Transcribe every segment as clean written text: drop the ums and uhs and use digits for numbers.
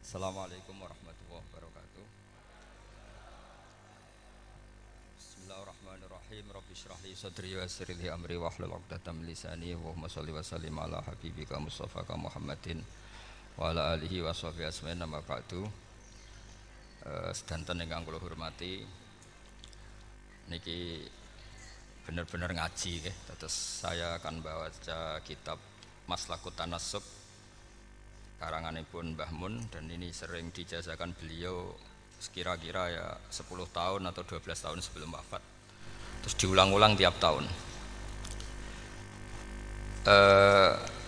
Assalamualaikum warahmatullahi wabarakatuh. Bismillahirrahmanirrahim. Rabbi shrah li sadri wa yassir li amri wahlul 'uqdatam min lisani. Allahumma shalli wa sallim ala habibika Mustafa Muhammadin wa ala alihi wa sahbihi asma'in nama ba'du. Sedanten ingkang kula hormati, niki bener-bener ngaji nggih. Terus saya akan baca kitab Maslakut Tanassub karanganipun Mbah Mun, dan ini sering dijazakan beliau sekira-kira ya 10 tahun atau 12 tahun sebelum wafat. Terus diulang-ulang tiap tahun.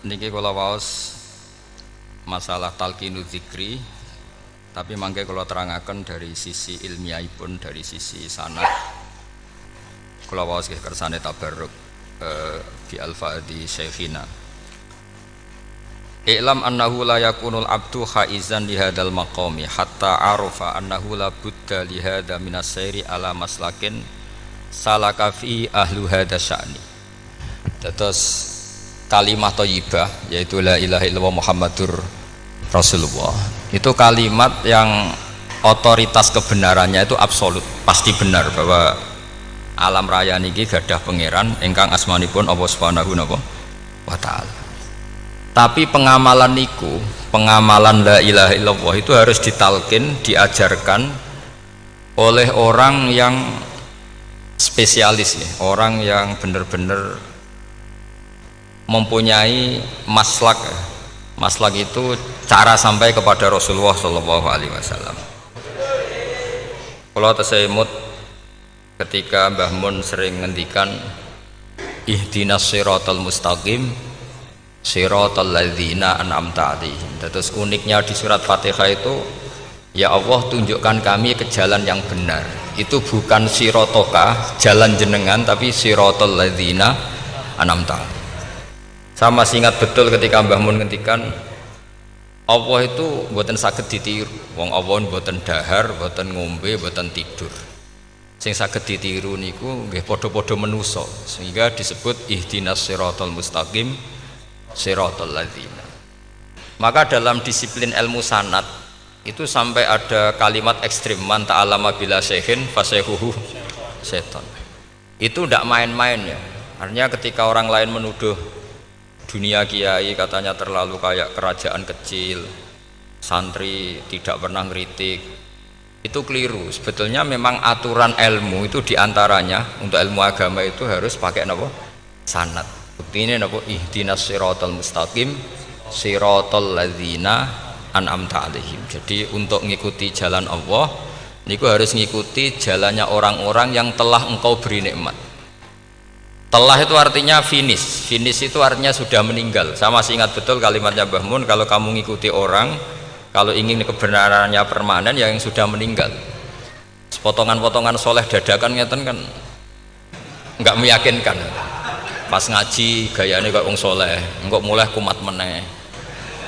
Niki kula waos masalah talqinu dzikri, tapi mangke kula terangaken dari sisi ilmiahipun, dari sisi sanad. Kula waos nggih kersane tabarruk bi al-fa'di syekhina. I'lam annahu la yakunul abdu khaizan li hadzal maqami hatta arafa annahu la budda li hadza minas sayri ala maslakin salaka fi ahlu hadza sya'ni. Terus kalimat thayyibah yaitu la ilaha illallah Muhammadur Rasulullah. Itu kalimat yang otoritas kebenarannya itu absolut, pasti benar bahwa alam raya niki gadah pangeran ingkang asmanipun Allah Subhanahu wa taala. Tapi pengamalan niku, pengamalan la ilaha illallah itu harus ditalkin, diajarkan oleh orang yang spesialis ya, orang yang benar-benar mempunyai maslak. Maslak itu cara sampai kepada Rasulullah Shallallahu Alaihi Wasallam. Kalau tersemut ketika Mbah Mun sering ngendikan ihdinas siratal mustaqim siratal ladzina an'amta 'alaihim. Terus uniknya di surat Fatihah itu, ya Allah tunjukkan kami ke jalan yang benar. Itu bukan sirotoka jalan jenengan, tapi siratal ladzina an'amta 'alaihim. Saya masih ingat betul ketika Mbah Mun ngendikan Allah itu mboten saged ditiru. Wong Allah mboten dahar, mboten ngombe, mboten tidur. Sing saged ditiru niku nggih padha-padha manusa, sehingga disebut ihdinas siratal mustaqim siratal ladzina. Maka dalam disiplin ilmu sanad itu sampai ada kalimat ekstrim, man ta'allama bila syekhin fasyekhuhu setan. Itu tidak main-main ya. Artinya ketika orang lain menuduh dunia kiai katanya terlalu kayak kerajaan kecil, santri tidak pernah ngeritik, itu keliru. Sebetulnya memang aturan ilmu itu diantaranya untuk ilmu agama itu harus pakai apa? Sanad. Buktinya napa ihdinas siratal mustaqim siratal ladzina an'amta 'alaihim. Jadi untuk mengikuti jalan Allah niku harus mengikuti jalannya orang-orang yang telah engkau beri nikmat. Telah itu artinya finish. Finish itu artinya sudah meninggal. Saya masih ingat betul kalimatnya Mbah Mun, kalau kamu mengikuti orang, kalau ingin kebenarannya permanen ya yang sudah meninggal. Potongan-potongan soleh dadakan ngeten kan enggak meyakinkan. Pas ngaji gayane kok wong soleh, engkok mulai kumat meneh,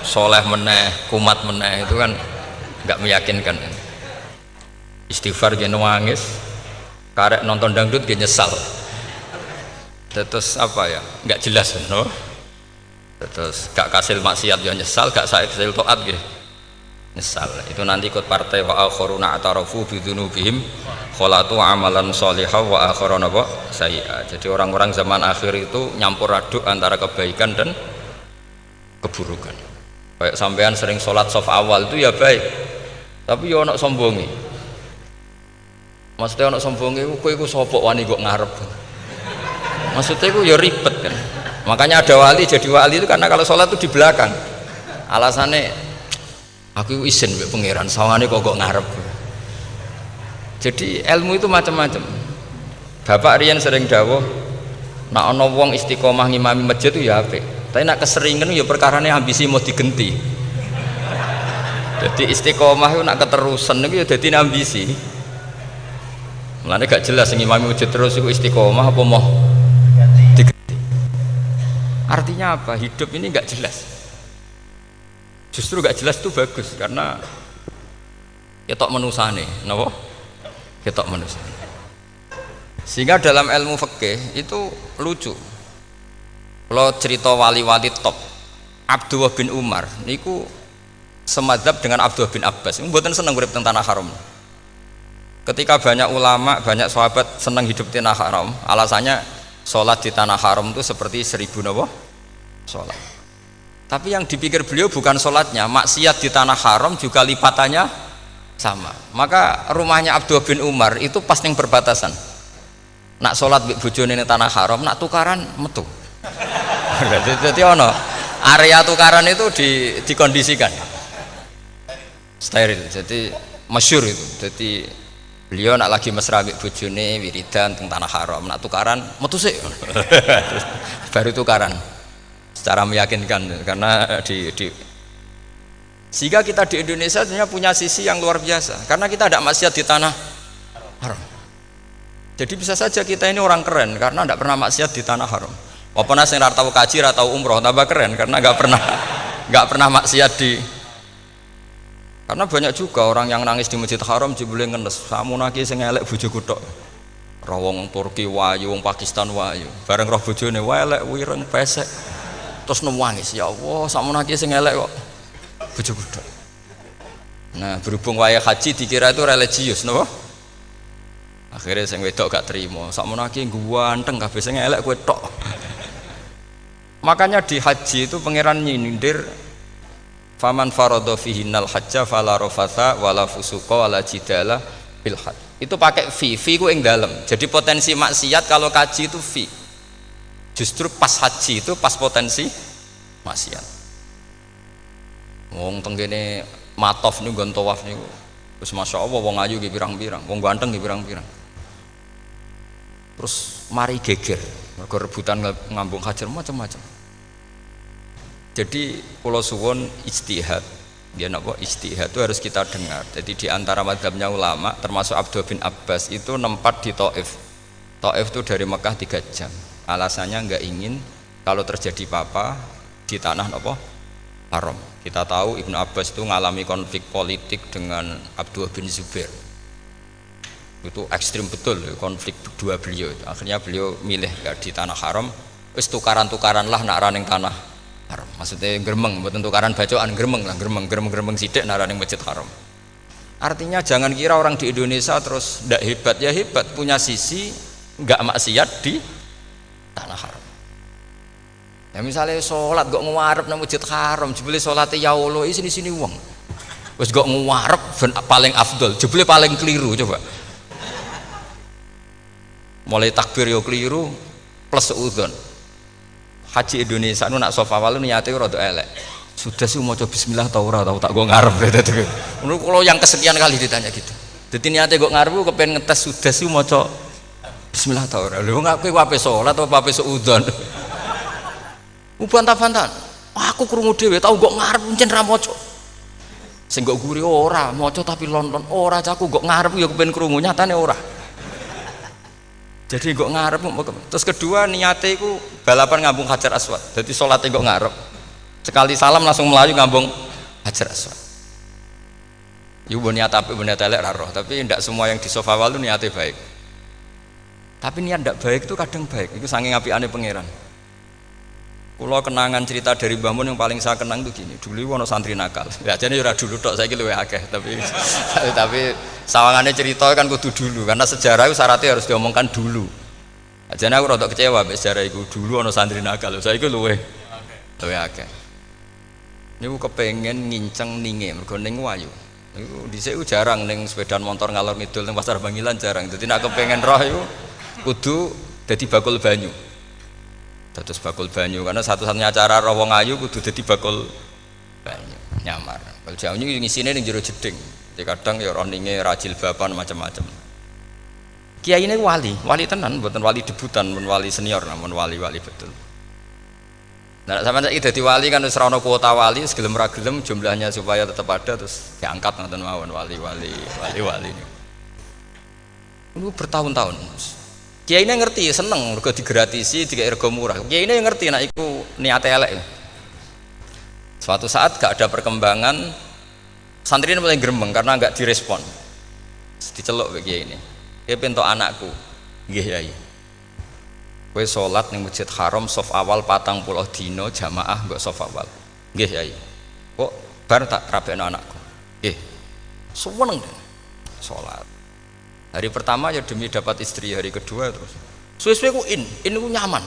soleh meneh, kumat meneh, itu kan enggak meyakinkan. Istighfar ge nangis, karek nonton dangdut ge nyesal. Terus apa ya? Enggak jelas no. Terus gak kasil maksiat ya nyesal, gak kasil taat ge nyesal. Itu nanti ikut partai wa akharuna atarafu bidzunubihim kholatu amalan sholihah wa akharuna sayyi'ah. Jadi orang-orang zaman akhir itu nyampur aduk antara kebaikan dan keburukan. Kayak sampean sering sholat saf awal itu ya baik, tapi ya ono sombongi. Maksudnya ono sombongi kowe iku sapa wani kok ngarep. Maksudnya itu ya ribet kan. Makanya ada wali jadi wali itu karena kalau sholat itu di belakang. Alasannya aku izin mbek pangeran, sawangane kok ngarep. Jadi ilmu itu macam-macam. Bapak riyen sering dawuh, nek ana wong istiqomah ngimami masjid itu ya apik. Tapi nek keseringan ya perkarane ambisi mau digenti. Jadi istiqomah itu nek keterusan itu ya dadi ambisi. Mulane gak jelas ngimami masjid terus iku istiqomah apa mau digenti. Artinya apa? Hidup ini gak jelas. Justru gak jelas itu bagus karena ketok menusane, napa? Ketok menusane. Sehingga dalam ilmu fikih itu lucu. Kalau cerita wali-wali top, Abdullah bin Umar niku semadzhab dengan Abdullah bin Abbas. Mboten seneng urip teng tanah haram. Ketika banyak ulama, banyak sahabat seneng hidup di tanah haram, alasannya sholat di tanah haram itu seperti 1000 napa? Sholat. Tapi yang dipikir beliau bukan sholatnya, maksiat di tanah haram juga lipatannya sama. Maka rumahnya Abdullah bin Umar itu pas ning perbatasan. Nak sholat bojone ning tanah haram, nak tukaran metu. Jadi ono area tukaran itu dikondisikan steril, jadi masyhur itu. Jadi beliau nak lagi mesra ambek bojone wiridan teng tanah haram, nak tukaran metu sik. Baru tukaran secara meyakinkan, karena sehingga kita di Indonesia sebenarnya punya sisi yang luar biasa karena kita tidak maksiat di tanah haram. Jadi bisa saja kita ini orang keren karena tidak pernah maksiat di tanah haram. Apa nasi ora tau kaji, ora tau umroh, tambah keren karena nggak pernah maksiat di. Karena banyak juga orang yang nangis di Masjid Haram jebule ngenes, samunake sing elek bojoku tok. Ra wong Turki wayu, wong Pakistan wayu. Bareng roh bojone elek wireng pesek. Terus nangis, ya Allah, samunake sing elek kok bojoku tok. Nah, berhubung wayah haji dikira itu religius, napa? Akhirnya sing wedok gak terima, samunake ganteng kabeh sing elek kowe tok. Makanya di haji itu pangeran nyindir faman faradha fihinnal hajja fala rafatha wala fusuqa wala jidala fil hajj. Itu pakai fi ku ing dalem. Jadi potensi maksiat kalau kaji itu fi. Justru pas haji itu pas potensi maksiat. Wong teng kene matof niku nggon tawaf niku. Wis masyaallah wong ayu nggih pirang-pirang, wong ganteng nggih pirang-pirang. Terus mari geger, mergo rebutan ngambung hajar macam-macam. Jadi kula suwun ijtihad, dia napa ijtihad itu harus kita dengar. Jadi di antara mazhabnya ulama termasuk Abdullah bin Abbas itu nempat di Thaif. Thaif itu dari Mekah 3 jam. Alasannya nggak ingin kalau terjadi apa-apa di tanah napa haram. Kita tahu Ibnu Abbas itu mengalami konflik politik dengan Abdullah bin Zubair. Itu ekstrim betul konflik dua beliau. Akhirnya beliau milih ya di tanah haram. Wis tukaran-tukaran lah nak raning tanah haram. Maksudnya gremeng, bukan tukaran bacokan, gremeng lah, gremeng sidik nak raning masjid haram. Artinya jangan kira orang di Indonesia terus ndak hebat, ya hebat, punya sisi nggak maksiat di tanah haram. Ya misalnya sholat kok ngarep nang masjid haram, jebule salate ya Allah sini wong. Wis kok ngarep paling afdol, jebule paling keliru coba. Mulai takbir yo keliru plus udzon. Haji Indonesia nu nak sofa walu niate rada elek. Sudah sih maca bismillah ta ora tau tak go ngarep dadi. Ngono kula yang kesekian kali ditanya gitu. Dadi niate kok ngarep ku kepen ngetes sudah sih maca bismillah ta ora. Lho kok kowe ape salat apa ape suudzon. Bantah-bantahan. Aku krungu dhewe tau kok ngarep pancen ra maca. Sing kok guri ora maca tapi lonton ora caku kok ngarep ya kepen krungu nyatane ora. Jadi kok ngarep. Terus kedua niate iku balapan ngambung Hajar Aswad. Jadi salate kok ngarep. Sekali salam langsung melayu ngambung Hajar Aswad. Iku niat apik niat elek ra roh, tapi ndak semua yang di sofa walu niate baik. Tapi niat ndak baik itu kadang baik. Itu saking apikane pangeran. Kula kenangan cerita dari Mbah Mun yang paling saya kenang itu gini. Dulu ono santri nakal. Ya jane ora dulu tok, saiki luwih akeh, tapi sawangane cerita kan kudu dulu karena sejarah itu syaratnya harus diomongkan dulu. Jane aku rada kecewa mbek sejarah iku. Dulu ono santri nakal, saiki luwih akeh. Niku kepengin nginceng ninge mergo ning wayu. Niku dhisik jarang ning sepedaan motor ngalor ngidul ning Pasar Bangilan jarang. Dadi nek kepengin roh iku kudu dadi bakul banyu. Dados bakul banyu karena satu-satunya cara roh wong ayu kudu dadi bakul banyu nyamar. Bakul banyu ngisine ning jero jeding. Jadi kadang ya roh ninge rajil bapan macam-macam. Kiai ini wali tenan, bukan wali debutan, bukan wali senior, namun wali betul. Nah, sampeyan saiki dadi wali kan wis ora ono kuota wali, segelem ra gelem jumlahnya supaya tetap ada terus diangkat ngoten mawon wali. Ini bertahun-tahun. Kiai ini ngerti, seneng mergo digratisi, dikai rego murah. Kiai ini ngerti nek iku niate elek. Suatu saat gak ada perkembangan, santri ini mulai gremeng karena gak direspon. Diceluk ke kiai ini. Kiai pentok anakku. Nggih Yai. Kowe salat ning Masjid Haram saf awal 40 dina jamaah mbok saf awal. Nggih Yai. Kok bar tak rabekno anakku. Seneng deh sholat. Hari pertama ya demi dapat istri, hari kedua terus suwe-suwe ku ku nyaman.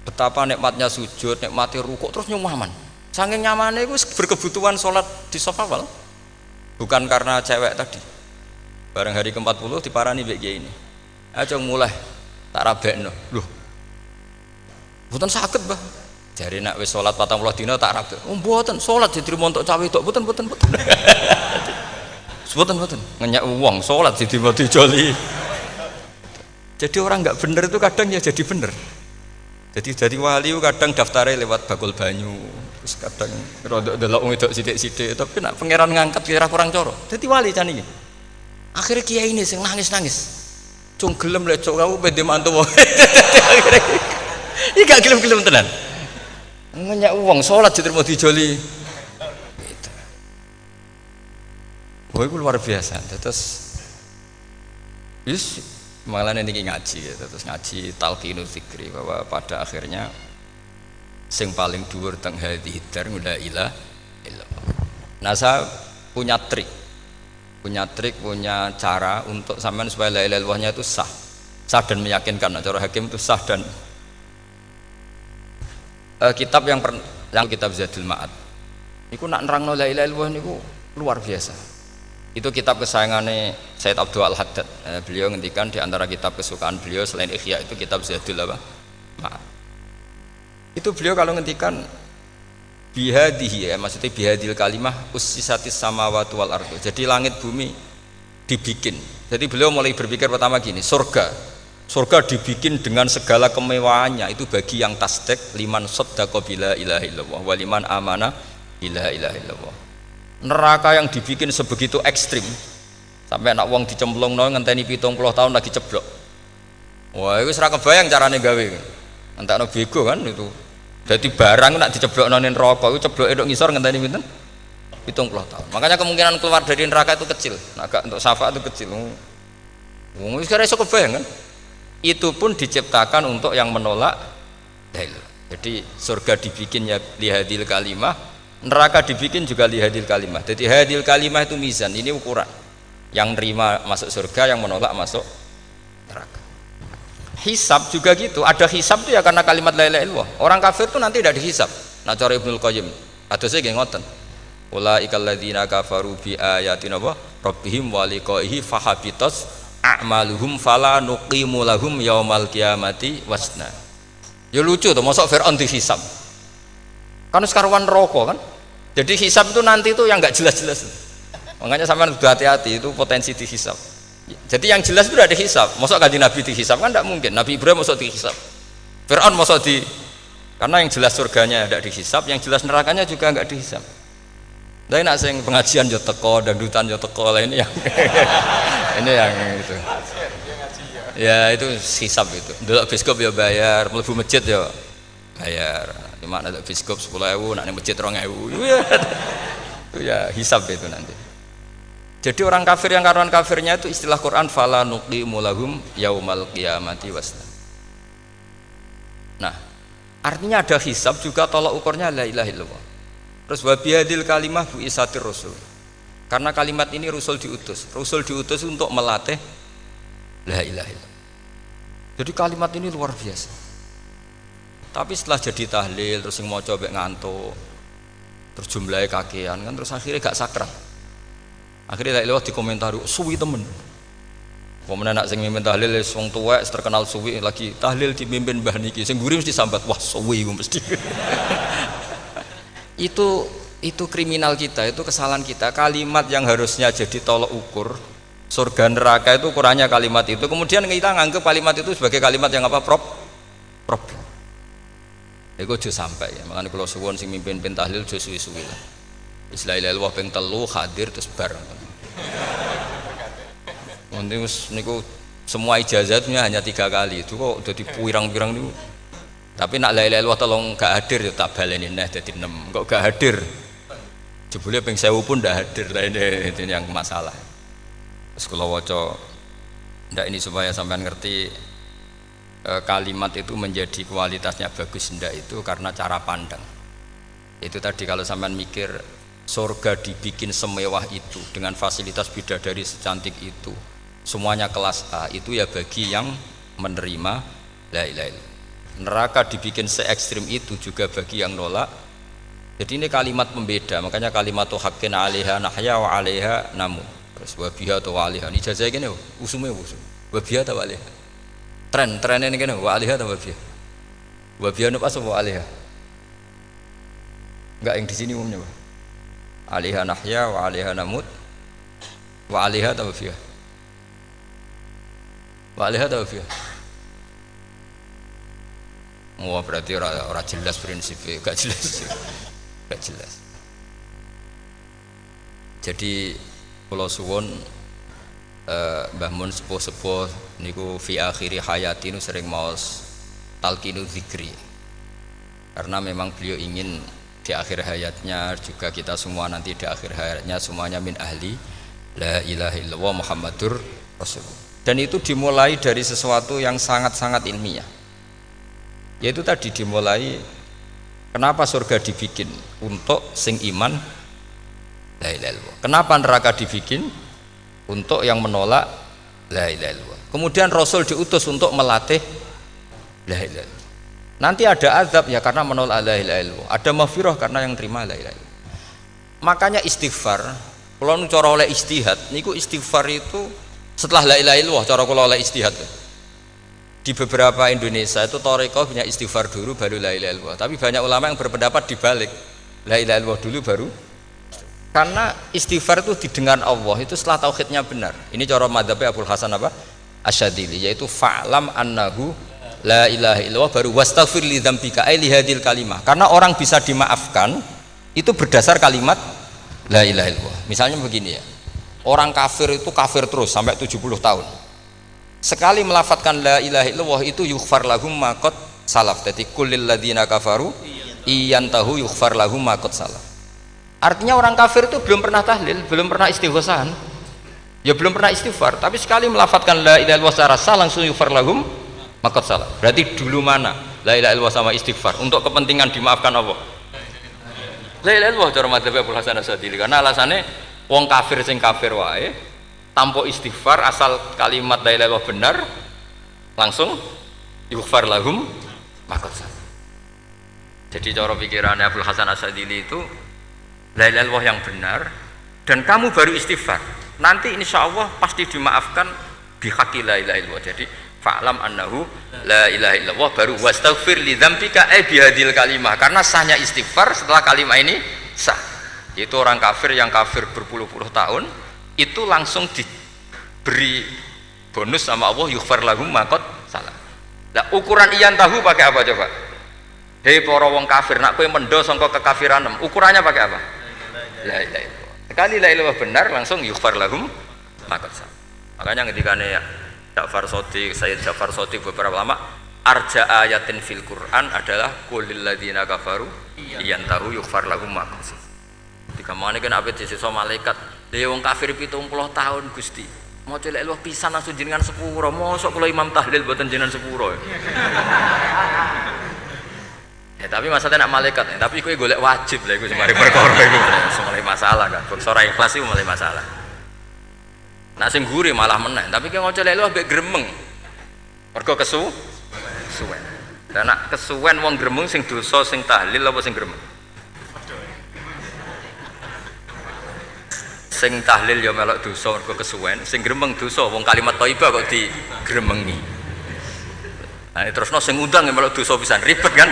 Betapa nikmatnya sujud, nikmati rukuk terus nyaman. Saking nyamannya ku berkebutuhan sholat di sofa awal. Bukan karena cewek tadi. Bareng hari ke-40 diparani mbek kiai ini. Aja mulai tak rabekno. Loh. Mboten saged, Mbah. Jare nek wis salat 40 dina tak rabek. Oh mboten, salat diterima untuk cawe tok. Mboten. Mboten. Ngenyak wong salat diterima dijoli. Jadi orang enggak bener itu kadang ya jadi bener. Jadi wali kadang daftarnya lewat bakul banyu. Terus kadang rodok delok wedok sithik-sithik, tapi nek pangeran ngangkat kira kurang coro. Dadi wali can iki. Akhirnya kiai ini sing nangis-nangis. Cung gelem lek cok kamu pede mantu wae. Iki gak gelem-gelem tenan. Ngenyak wong salat diterima dijoli. Gitu. Wah, itu luar biasa. Terus malah niki ngaji ya. Terus ngaji talqinul dzikri bahwa pada akhirnya sing paling dhuwur teng hadhihi dar la ilaha illallah. Nah, saya punya trik, punya cara untuk sampean supaya la ilaha illallahnya itu sah dan meyakinkan. Nah, cara hakim itu sah dan kitab yang kitab Zadul Ma'ad niku nak nerangno la ilaha illallah niku luar biasa. Itu kitab kesayangannya Sayyid Abdul Al-Haddad. Beliau ngendikan di antara kitab kesukaan beliau selain Ihya itu kitab Zadul Ma'ad. Itu beliau kalau ngendikan bihadihi, ya maksudnya bihadil kalimah ussisatis samawati wal ardu. Jadi langit bumi dibikin. Jadi beliau mulai berpikir pertama gini, surga dibikin dengan segala kemewahannya itu bagi yang tasdek liman saddaqa bila ilaha illallah wa liman amana bila ilaha illallah. Neraka yang dibikin sebegitu ekstrim sampai anak wong dicemplungno ngenteni 70 tahun lagi ceblok. Wah, itu ora kebayang carane gawe. Entakno bego kan itu. Jadi barang nak diceblokno ning neraka itu cebloke ndok ngisor ngenteni pinten? 70 tahun. Makanya kemungkinan keluar dari neraka itu kecil. Nah, agak untuk syafaat itu kecil. Wong wis kira iso kebayang kan? Itu pun diciptakan untuk yang menolak dalil. Jadi surga dibikin ya lihadil kalimah, neraka dibikin juga lihadil kalimah. Jadi hadil kalimah itu mizan, ini ukuran. Yang nerima masuk surga, yang menolak masuk neraka. Hisab juga gitu, ada hisab itu ya karena kalimat la ilaha illallah. Orang kafir itu nanti tidak dihisab. Nah cara Ibnul Qayyim, adose nggih ngoten. Ulaikal ladzina kafaru bi ayatina rabbihim wa liqaihi fahabitas a'maluhum fala nuqimu lahum yaumal qiyamati wasna. Ya lucu tuh, mosok Fir'aun dihisab. Kan sekaruan neraka kan. Jadi hisab itu nanti itu yang enggak jelas-jelas. Makanya sampean kudu hati-hati, itu potensi dihisab. Jadi yang jelas itu udah dihisab. Mosok kanjeng Nabi dihisab kan enggak mungkin. Nabi Ibrahim mosok dihisab. Fir'aun mosok karena yang jelas surganya enggak dihisab, yang jelas nerakanya juga enggak dihisab. Tapi nak sing pengajian yo teko, dangdutan yo teko lah ini yang ini yang itu. Ya itu hisab itu. Delok biskop yo bayar, mlebu masjid yo bayar. Cuma ada biskop 10.000, nak ning masjid 2.000. Itu ya hisab itu nanti. Jadi orang kafir yang karuan kafirnya itu istilah Quran fala nuqimu lahum yaumal qiyamati wasna. Nah, artinya ada hisab juga tolak ukurnya la ilaha illallah. Terus wabihadil kalimah bu isatir rasul. Karena kalimat ini rasul diutus untuk melatih la ilaha illallah. Jadi kalimat ini luar biasa. Tapi setelah jadi tahlil terus yang mau coba ngantuk, terus jumlahnya kakean kan, terus akhirnya gak sakral. Akhirnya la ilaha dikomentari suwi temen. Pemenang nak sing mimpin tahlil wong tuwek terkenal suwi lagi tahlil dipimpin mbah niki sing mburi mesti sambat wah suwi mesti. itu kriminal kita, itu kesalahan kita. Kalimat yang harusnya jadi tolok ukur surga neraka itu ukurannya kalimat itu, kemudian kita nganggap kalimat itu sebagai kalimat yang apa problem. Itu aja sampai ya. Makanya kalau suwon sing mimpin tahlil aja suwi-suwi lah. Istilah ilal ping 3 hadir terus bareng. Nanti niku semua ijazatnya hanya 3 kali itu kok udah dipirang-pirang niku. Tapi nak la ilaha illallah tolong gak hadir ya tak baleni neh dadi 6. Kok gak hadir? Jebule ping 1000 pun ndak hadir. Lah ini yang masalah. Terus kula waca ndak ini supaya sampean ngerti kalimat itu menjadi kualitasnya bagus ndak itu karena cara pandang. Itu tadi kalau sampean mikir surga dibikin semewah itu dengan fasilitas bidadari secantik itu, semuanya kelas A, itu ya bagi yang menerima la ilaha illallah. Neraka dibikin se ekstrim itu juga bagi yang nolak. Jadi ini kalimat pembeda, makanya kalimat haqqin 'alaiha nahya wa 'alaiha namu. Terus wa biha atau wa 'alaiha. Ini jajah gini usume usum. Wa biha atau wa 'alaiha. Tren ini gini wa 'alaiha atau wa biha. Wa biha apa wa 'alaiha? Enggak yang di sini umumnya, Pak. 'Alaiha nahya wa 'alaiha namut. Wa 'alaiha atau wa biha. Wa 'alaiha atau wa biha. Oh berarti orang jelas prinsipnya, gak jelas. Gak jelas. Jadi kula suwun Mbah Mun sepuh-sepuh niku fi akhiri hayati nu sering maos talqinu zikri. Karena memang beliau ingin di akhir hayatnya juga kita semua nanti di akhir hayatnya semuanya min ahli la ilaha illallah Muhammadur Rasul. Dan itu dimulai dari sesuatu yang sangat-sangat ilmiah. Yaitu tadi dimulai kenapa surga dibikin untuk sing iman la ilaha illallah. Kenapa neraka dibikin untuk yang menolak la ilaha illallah. Kemudian Rasul diutus untuk melatih la ilaha illallah. Nanti ada azab ya karena menolak la ilaha illallah. Ada maghfirah karena yang terima la ilaha illallah. Makanya istighfar, kalau cara oleh istihad, niku istighfar itu setelah la ilaha illallah cara kula oleh istihad. Di beberapa Indonesia itu thariqah punya istighfar dulu baru la ilaha illallah. Tapi banyak ulama yang berpendapat dibalik. La ilaha illallah dulu baru. Karena istighfar itu didengar Allah itu setelah tauhidnya benar. Ini cara madzhabnya Abul Hasan apa? Asyadzili, yaitu fa'lam annahu la ilaha illallah baru wastaghfir li dzambika ai li hadil kalimah. Karena orang bisa dimaafkan itu berdasar kalimat la ilaha illallah. Misalnya begini ya. Orang kafir itu kafir terus sampai 70 tahun. Sekali melafatkan la ilaha illallah itu yughfar lahum ma qad salaf. Jadi kullil ladzina kafaru iyantahu yughfar lahum ma qad salaf. Artinya orang kafir itu belum pernah tahlil, belum pernah istighosah. Ya belum pernah istighfar, tapi sekali melafatkan la ilaha illallah secara sah langsung yughfar lahum ma qad salaf. Berarti dulu mana la ilaha illallah sama istighfar untuk kepentingan dimaafkan Allah? La ilaha illallah cara madzhab Abul Hasan Asyadzili karena alasannya wong kafir sing kafir wae tanpa istighfar asal kalimat la ilaha illallah benar langsung yughfar lahum maqad salaf. Jadi cara pikirannya Abdul Hasan Asyadzili itu la ilaha illallah yang benar dan kamu baru istighfar nanti insya Allah pasti dimaafkan bihaqqi la ilaha illallah. Jadi fa'lam annahu la ilaha illallah baru wastaghfir li dzambika bihadil kalimah karena sahnya istighfar setelah kalimat ini sah. Itu orang kafir yang kafir berpuluh-puluh tahun itu langsung diberi bonus sama Allah yughfar lahum ma qad salaf. Lah ukuran iyan tahu pakai apa coba? Hei para wong kafir nak kowe mendo sangka kekafiran ukurannya pakai apa? La ilaha illallah. Sekali la ilaha benar langsung yughfar lahum ma qad salaf. Makanya ketikane Ja'far Shadiq, Sayyid Ja'far Shadiq beberapa lama arja ayatin fil Quran adalah qulil ladzina kafaru iyan tahu yughfar lahum ma qad salaf. Dikamane kan ape disisa malaikat. Lha wong kafir 70 tahun Gusti. Mau celek luwih pisan langsung jenengan sepuro. Mosok kula imam tahlil mboten jenengan sepuro. Tapi masalahnya nak malaikat. Tapi kowe golek wajib lha iku semari perkara iku mulai masalah kan. Bangsa ora ikhlas iku mulai masalah. Nak sing guri malah meneh. Tapi kowe ngocelek luwih mbek gremeng. Mergo kesuwen. Lah nak kesuwen wong gremeng sing dosa sing tahlil apa sing gremeng? Sing tahlil ya melok dosa mergo kesuwen, sing gremeng dosa wong kalimat thayyibah kok digremengi. Nah terusno sing undang ya melok dosa pisan ribet kan.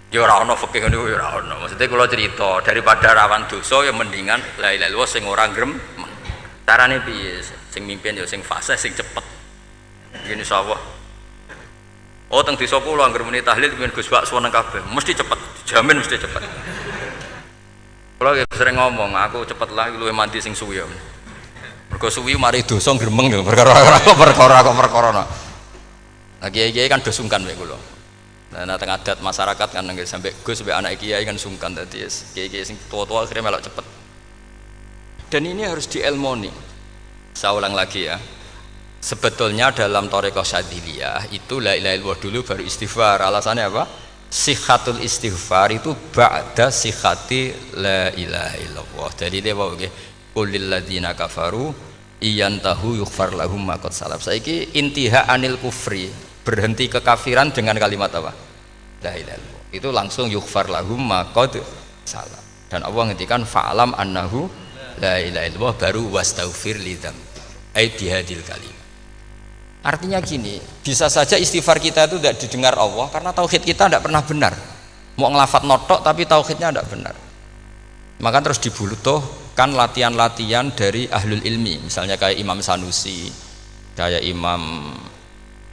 Ya ora ana fikih niku ya ora ana. Maksudnya kula cerita daripada rawan dosa ya mendingan la ilaha illallah sing ora gremeng. Carane piye? Sing mimpin ya sing fasih sing cepet. Ngene insyaallah. Oh teng desa kula anggere muni tahlil piye Gus Bak suweneng kabeh, mesti cepet, dijamin mesti cepet. Kalau sering ngomong, aku cepet lah luwih mandi sing suwi. Mergo suwi mari dosa gremeng lho, perkara kok. Lah kiai-kiai kan do sungkan mek kula. Nah teng adat masyarakat kan nggih sampai Gus sampai anak kiai kan sungkan dadi kiai-kiai sing tua-tua akhirnya melok cepet. Dan ini harus dielmoni. Saya ulang lagi ya. Sebetulnya dalam thariqah Syadziliyah itu la ilaha illallah dulu baru istighfar. Alasannya apa? sihatul istighfar itu ba'da sihati la ilaha illallah. Jadi dia bawa nggih qulil ladzina kafaru iyantahu yughfar lahum ma qad salaf. Saiki intiha anil kufri, berhenti kekafiran dengan kalimat apa? La ilaha illallah. Itu langsung yughfar lahum ma qad salaf. Dan Allah ngendikan fa'lam annahu la ilaha illallah baru wastaghfir lidzam. Ai bihadil kalim. Artinya gini, bisa saja istighfar kita itu tidak didengar Allah karena tauhid kita tidak pernah benar. Mau ngelafat notok tapi tauhidnya tidak benar. Maka terus dibutuhkan latihan-latihan dari ahlul ilmi, misalnya kayak Imam Sanusi, kayak Imam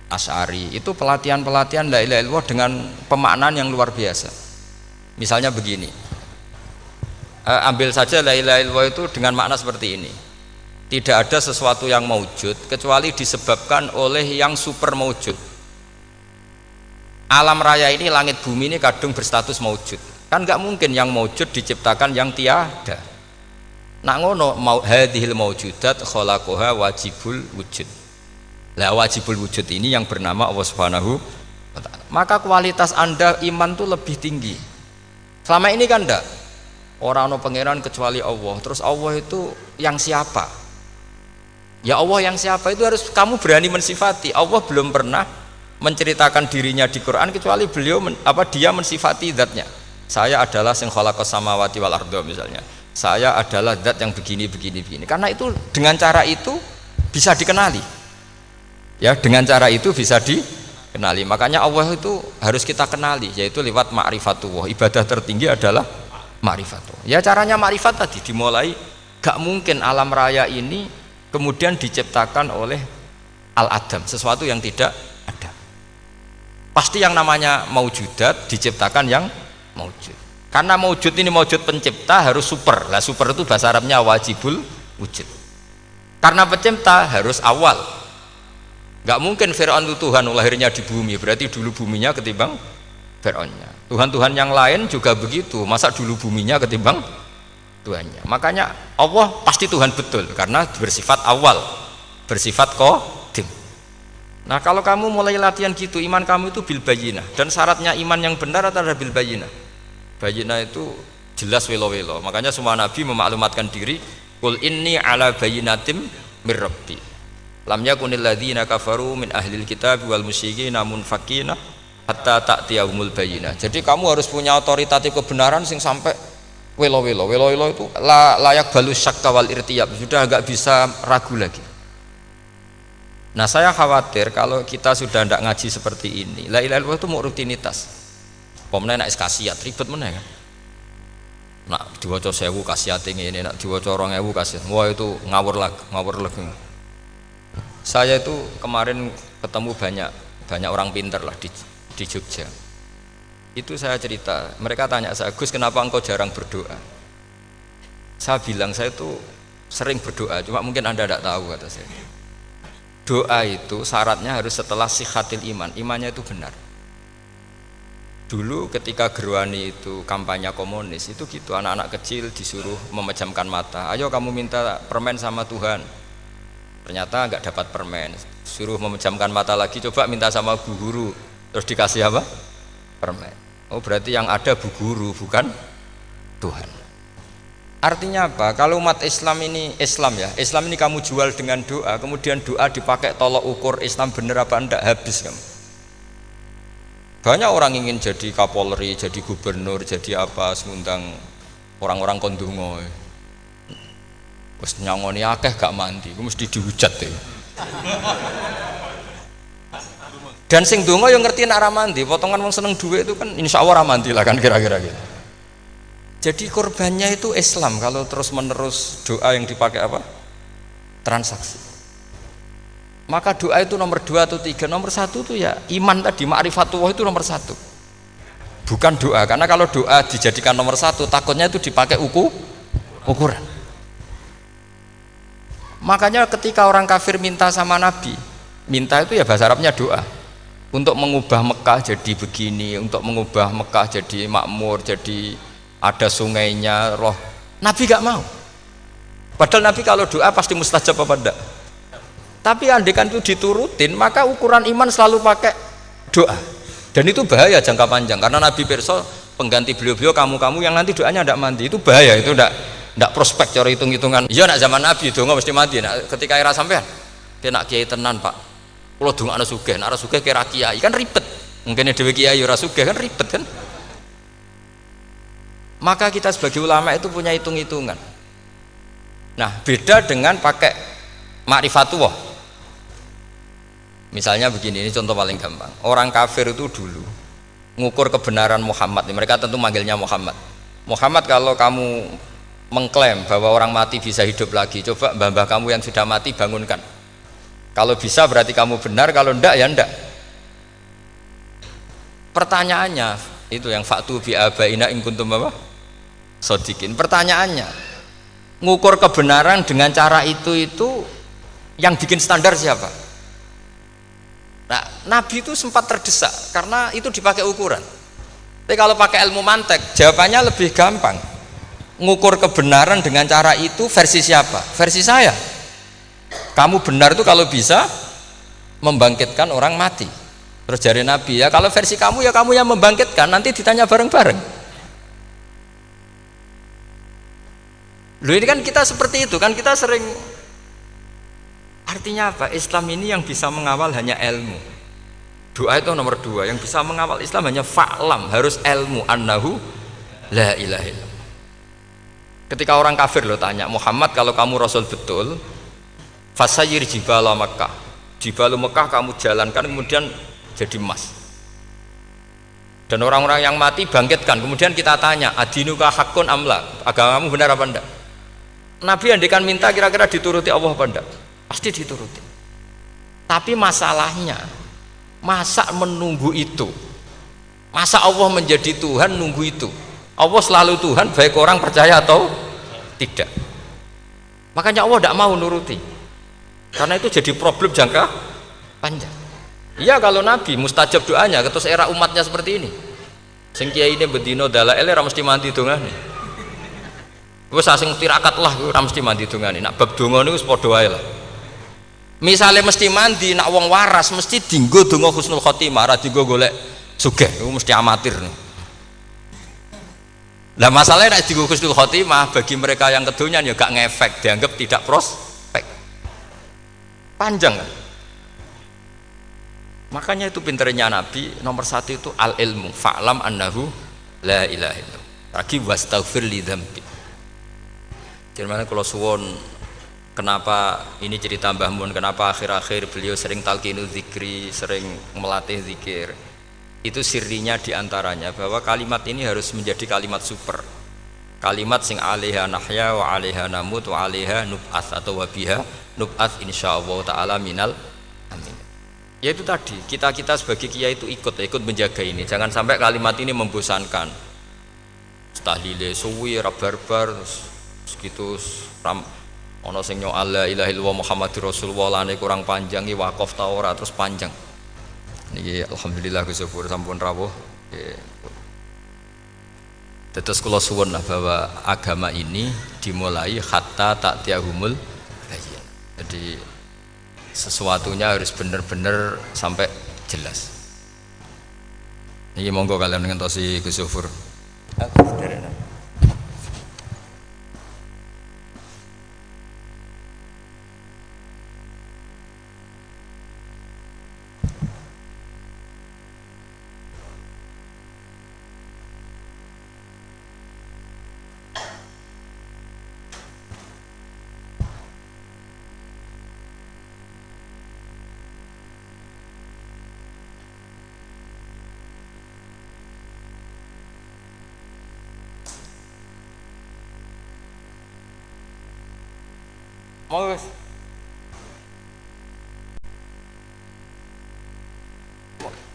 Asy'ari. Itu pelatihan-pelatihan la ilaha illallah dengan pemaknaan yang luar biasa. Misalnya begini, ambil saja la ilaha illallah itu dengan makna seperti ini. Tidak ada sesuatu yang maujud kecuali disebabkan oleh yang super maujud. Alam raya ini, langit bumi ini kadung berstatus maujud. Kan nggak mungkin yang maujud diciptakan yang tiada. Nak ngono mau hadhil maujudat khalaqaha wajibul wujud. Lah wajibul wujud ini yang bernama Allah Subhanahu wa taala. Maka kualitas Anda iman tuh lebih tinggi. Selama ini kan enggak. Orang no pangeran kecuali Allah. Terus Allah itu yang siapa? Ya Allah yang siapa itu harus kamu berani mensifati. Allah belum pernah menceritakan dirinya di Quran kecuali dia mensifati zatnya. Saya adalah sing khalaqas samawati wal arda misalnya. Saya adalah zat yang begini. Karena itu dengan cara itu bisa dikenali. Ya, dengan cara itu bisa dikenali. Makanya Allah itu harus kita kenali, yaitu lewat ma'rifatullah. Ibadah tertinggi adalah ma'rifatullah. Ya caranya ma'rifat tadi dimulai, gak mungkin alam raya ini kemudian diciptakan oleh al-adam, sesuatu yang tidak ada. Pasti yang namanya maujudat diciptakan yang maujud. Karena maujud ini maujud pencipta harus super. Lah super itu bahasa Arabnya wajibul wujud. Karena pencipta harus awal. Gak mungkin Fir'aun itu Tuhan lahirnya di bumi, berarti dulu buminya ketimbang Fir'aunnya. Tuhan-Tuhan yang lain juga begitu, masa dulu buminya ketimbang Tuhannya. Makanya Allah pasti Tuhan betul karena bersifat awal, bersifat qadim. Nah kalau kamu mulai latihan gitu, iman kamu itu bil bayyinah. Dan syaratnya iman yang benar adalah bil bayyinah. Bayyinah itu jelas welo-welo. Makanya semua nabi memaklumatkan diri, qul inni ala bayyinatim mir rabbi. Lam yakunil ladzina kafaru min ahlil kitab wal musyrikin munfakina hatta ta'tiyahumul bayyinah. Jadi kamu harus punya otoritatif kebenaran sing sampai welo itu layak balus syakka wal irtiyab, sudah agak bisa ragu lagi. Nah saya khawatir kalau kita sudah tidak ngaji seperti ini, la ilaha illallah itu mau rutinitas. Pomene nek kasiat ribet meneh kan. Nak diwaca 1000 kasiate ngene, nak diwaca 2000 kasiat. Wah itu ngawur lagi. Saya itu kemarin ketemu banyak orang pinter lah di Jogja. Itu saya cerita, mereka tanya saya, Gus kenapa engkau jarang berdoa? Saya bilang saya itu sering berdoa, cuma mungkin Anda tidak tahu kata saya. Doa itu syaratnya harus setelah sihatil iman, imannya itu benar. Dulu ketika Gerwani itu kampanye komunis itu gitu, anak-anak kecil disuruh memejamkan mata, ayo kamu minta permen sama Tuhan. Ternyata nggak dapat permen, suruh memejamkan mata lagi, coba minta sama bu guru, terus dikasih apa? Permen. Oh berarti yang ada bu guru bukan Tuhan. Artinya apa? Kalau umat Islam ini Islam ini kamu jual dengan doa, kemudian doa dipakai tolok ukur Islam bener apa enggak, habis kamu. Banyak orang ingin jadi Kapolri, jadi gubernur, jadi apa, ngundang orang-orang kondungo. Wes nyangoni akeh gak mandi, mesti dihujat ya. Dan sing donga yang ngerti nak ra mandi, potongan wong seneng duit itu kan insya Allah ra mandi lah kan kira-kira gitu. Jadi korbannya itu Islam kalau terus-menerus doa yang dipakai apa? Transaksi. Maka doa itu nomor 2 atau 3, nomor 1 itu ya iman tadi, ma'rifatullah itu nomor 1. Bukan doa, karena kalau doa dijadikan nomor 1 takutnya itu dipakai ukuran. Makanya ketika orang kafir minta sama Nabi, minta itu ya bahasa Arabnya doa. Untuk mengubah Mekah jadi begini, untuk mengubah Mekah jadi makmur, jadi ada sungainya, roh. Nabi gak mau. Padahal Nabi kalau doa pasti mustajab apa enggak? Tapi andaikan itu diturutin, maka ukuran iman selalu pakai doa. Dan itu bahaya jangka panjang karena Nabi pirsa pengganti beliau-beliau kamu-kamu yang nanti doanya tidak mandi, itu bahaya, itu tidak prospek cara hitung-hitungan. Iya nak zaman Nabi donga mesti mati. Nak ketika era sampean dia nak kiai tenan Pak, kalau donga ana sugih, nak ora sugih kira kiai kan ribet. Mungkin dhewe kiai ora sugih kan ribet kan. Maka kita sebagai ulama itu punya hitung-hitungan. Nah beda dengan pakai ma'rifatullah. Misalnya begini, ini contoh paling gampang. Orang kafir itu dulu ngukur kebenaran Muhammad, mereka tentu manggilnya Muhammad. Muhammad, kalau kamu mengklaim bahwa orang mati bisa hidup lagi, coba mbah-mbah kamu yang sudah mati bangunkan. Kalau bisa berarti kamu benar, kalau ndak ya ndak. Pertanyaannya itu yang faktu bi abaina in kuntum apa? Sodikin. Pertanyaannya, ngukur kebenaran dengan cara itu yang bikin standar siapa? Nah, Nabi itu sempat terdesak karena itu dipakai ukuran. Tapi kalau pakai ilmu mantek, jawabannya lebih gampang. Ngukur kebenaran dengan cara itu versi siapa? Versi saya. Kamu benar itu kalau bisa membangkitkan orang mati. Terus jari Nabi, ya kalau versi kamu ya kamu yang membangkitkan, nanti ditanya bareng-bareng. Loh ini kan kita seperti itu kan, kita sering. Artinya apa? Islam ini yang bisa mengawal hanya ilmu. Doa itu nomor 2. Yang bisa mengawal Islam hanya fa'lam, harus ilmu annahu la ilaha illallah. Ketika orang kafir lo tanya, Muhammad kalau kamu Rasul betul, fasayyir jibala Makkah, jibalu Mekah kamu jalankan kemudian jadi emas. Dan orang-orang yang mati bangkitkan. Kemudian kita tanya, adinuka hakun amla, agamamu benar apa enggak? Nabi andikan minta kira-kira dituruti Allah apa enggak? Pasti dituruti. Tapi masalahnya, masa menunggu itu? Masa Allah menjadi Tuhan nunggu itu? Allah selalu Tuhan baik orang percaya atau tidak. Makanya Allah tidak mau nuruti, karena itu jadi problem jangka panjang. Iya kalau Nabi mustajab doanya, terus era umatnya seperti ini. Sing kiai ini bedino dalail ora mesti mandi dongane. Wis asing tirakat lah ora mesti mandi dongane. Nak bab donga niku wis padha wae lah. Misalnya mesti mandi, nak wong waras mesti dinggo donga husnul khotimah, ora dinggo golek sugih, itu mesti amatir. Lah masalahnya nak dinggo husnul khotimah bagi mereka yang kedonyan ya gak ngefek, dianggap tidak prospek. Panjang kan? Makanya itu pinternya Nabi nomor 1 itu al ilmu, fa'lam annahu la ilaha illallah. Lagi wastaghfir li dzambi. Jadi kalau suwon kenapa ini cerita Mbah Mun, kenapa akhir-akhir beliau sering talqinu zikri, sering melatih zikir, itu sirinya diantaranya bahwa kalimat ini harus menjadi kalimat super, kalimat sing alaiha nahya wa alaiha namut wa alaiha nub'ats atau wabiha nub'ats insyaallah ta'ala minal amin. Ya itu tadi, kita sebagai kiai itu ikut menjaga ini, jangan sampai kalimat ini membosankan. Tahlile suwi barbar segitu ono sing nyoal la ilaha illallah Muhammadur Rasulullah lane kurang panjang iki wakaf ta ora terus panjang. Niki alhamdulillah Gus Syukur sampun rawuh. Terus kula suwun lah bahwa agama ini dimulai hatta ta'tiyahumul bayyin. Jadi sesuatunya harus benar-benar sampai jelas. Niki monggo kalian ngentosi Gus Syukur. Mau wis.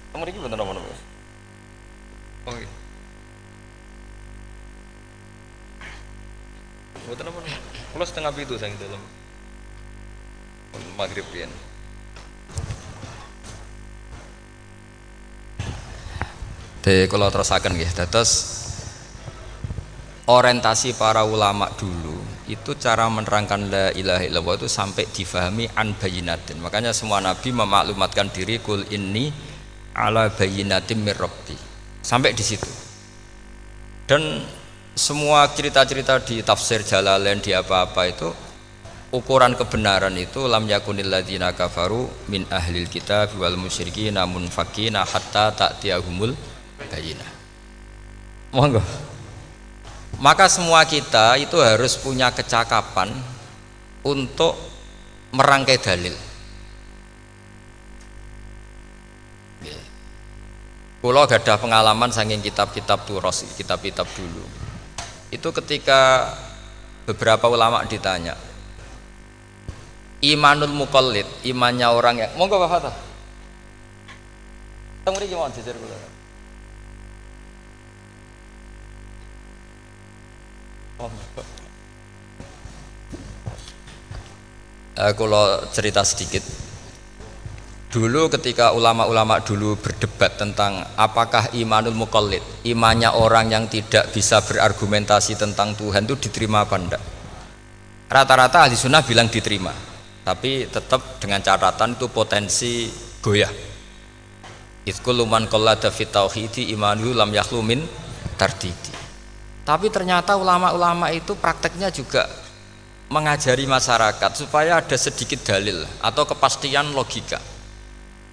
Kamu iki bener nomor wis. Oh iya. Betul apa? Kalau setengah itu sang dalam maghrib pian. Kalau terusakan nggih, dados orientasi para ulama dulu itu cara menerangkan la ilaha illallah itu sampai difahami an bayinatin. Makanya semua nabi memaklumatkan diri kul inni ala bayyinatin mir rabbi. Sampai di situ. Dan semua cerita-cerita di tafsir Jalalain di apa-apa itu ukuran kebenaran itu lam yakunil ladzina kafaru min ahlil kitab wal musyrikin namun fakina hatta ta'tiyahumul bayyinah. Monggo. Maka semua kita itu harus punya kecakapan untuk merangkai dalil. Kalau gadah pengalaman saking kitab-kitab turos, kitab-kitab dulu. Itu ketika beberapa ulama ditanya, imanul muqallid, imannya orang yang monggo Pak Fatah. Teng mriki mawon jejer kula. Kalau cerita sedikit dulu ketika ulama-ulama dulu berdebat tentang apakah imanul muqallid, imannya orang yang tidak bisa berargumentasi tentang Tuhan itu diterima apa enggak, rata-rata ahli sunnah bilang diterima, tapi tetap dengan catatan itu potensi goyah. Idzkullu man qallada fit tauhidi imanu lam yakhlu min tardidi. Tapi ternyata ulama-ulama itu prakteknya juga mengajari masyarakat supaya ada sedikit dalil atau kepastian logika.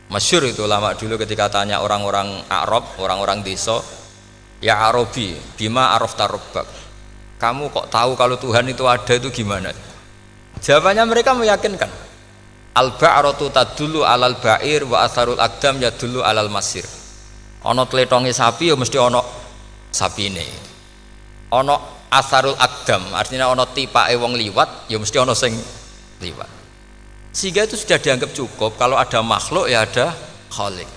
Masyhur itu ulama dulu ketika tanya orang-orang Arab, orang-orang desa, ya Arabi, bima arafta rabbak. Kamu kok tahu kalau Tuhan itu ada, itu gimana? Jawabannya mereka meyakinkan. Al-ba'ratu tadullu alal ba'ir wa atharul aqdam yadullu alal masir. Ana tletonge sapi ya mesti ana sapine. Ana atharul aqdam, artinya ana tipake wong liwat ya mesti ana sing liwat. Sehingga itu sudah dianggap cukup kalau ada makhluk ya ada khalik.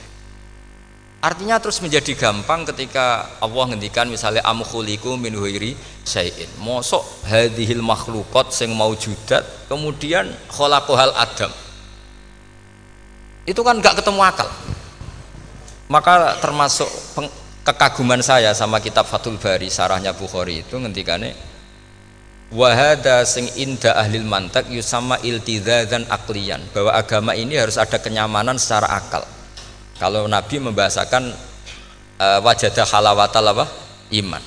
Artinya terus menjadi gampang ketika Allah ngendikan misalnya am khuliqu min ghairi syai'in. Mosok hadhil makhluqat sing maujudat kemudian khalaqahal adam. Itu kan enggak ketemu akal. Maka termasuk kekaguman saya sama kitab Fathul Bari sarahnya Bukhari itu ngendikane wahada sing inda ahlil mantak yusama iltidzadan aklian, bahwa agama ini harus ada kenyamanan secara akal. Kalau Nabi membahasakan wajadah halawatal apa? Iman.